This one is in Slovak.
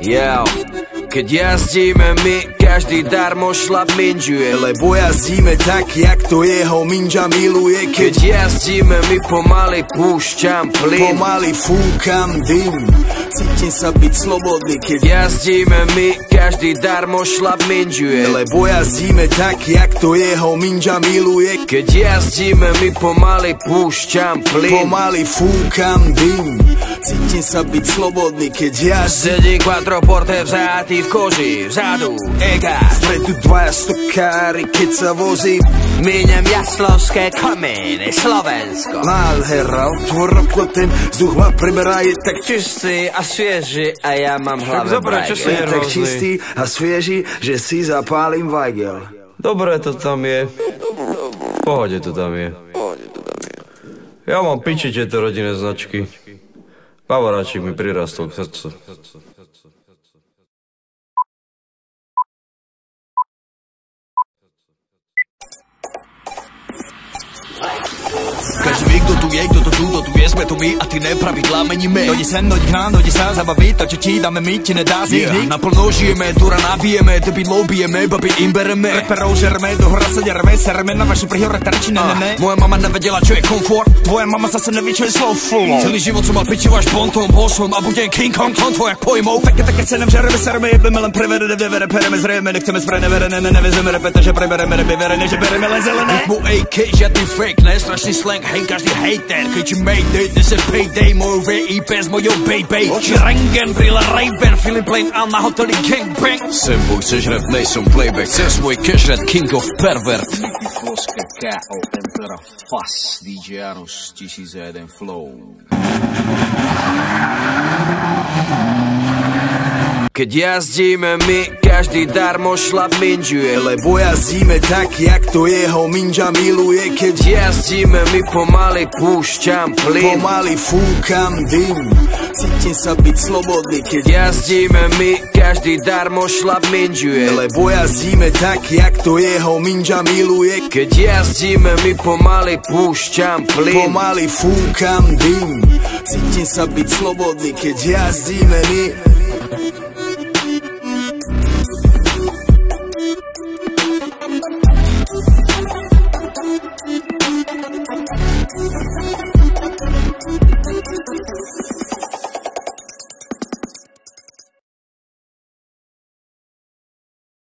Yo, keď jazdíme my, každý darmo šlap minžuje, lebo jazdíme tak, jak to jeho minža miluje. Keď jazdíme my, pomaly púšťam plyn, pomaly fúkam dym, cítim sa byť slobodný. Keď jazdíme my, každý darmo šlap minžuje, lebo jazdíme tak, jak to jeho minža miluje. Keď jazdíme my, pomaly púšťam plyn, pomaly fúkam dym, cítim sa byť slobodný. Keď sedí quattroporte vzatý v koži, vzadu ega, vpredu dvaja stokári, keď sa vozím. Míňam jaslovské kamene, Slovensko. Nádhera, otvor okno, ten vzduch ma preberá, je tak čistý a svieži a ja mám hlave brajgel. Je tak čistý a svieži, že si zapálim vajgel. Dobre to tam je. V pohode to tam je. Ja mám piči tieto rodinné značky. Pavoráčik mi prirastol k srdcu. Každý ví, kdo tu je, kdo to tu, kdo tu je, jsme tu my a ty nepravidla meníme. Dojdi sem, dojdi k nám, dojdi sa zabavit, to čo ti dáme my, ti nedá zniknúť. Naplno žijeme, dura nabijeme, debilov bijeme, babi im bereme. Reperov žereme, do hora sa dereme, sereme na vaši prihore terči, ne. Moja mama nevedela, čo je komfort, tvoja mama zase neví, čo je slow flow. Celý život som mal pičivo až bontom, bol som a budem King Kong, klon tvojak pojmov. Také cenem žereme, sereme, jebeme len preverené, devere, pereme, zrejeme, nechceme sprej neverené, nevezeme repete, že prebereme, nebeverene, že bereme len zelené. Mu AK, žiadny fake, ne, strašný slang, hej, každý hater, keď ti mayday, dnes je payday, moju VIP s mojou baby. Oči rengen, brýle Ray-Ban, feeling plain a na hoteli gangbang. Sem boj, chceš rap, nejsom playback, chceš svoj cash rap, king of pervert. Floska K.O. Tempera Fas, DJ Janus, 1001 flow. Keď jazdíme my, každý darmo šlap minžuje, lebo jazdíme tak, jak to jeho minža miluje. Keď jazdíme my, pomaly púšťam plyn, pomaly fúkam dym, cítim sa byť slobodný. Keď jazdíme my, každý darmo šlap minžuje, lebo jazdíme tak, jak to jeho minža miluje. Keď jazdíme my, pomaly púšťam plyn, pomaly fúkam dym, cítim sa byť slobodný. Keď jazdíme my,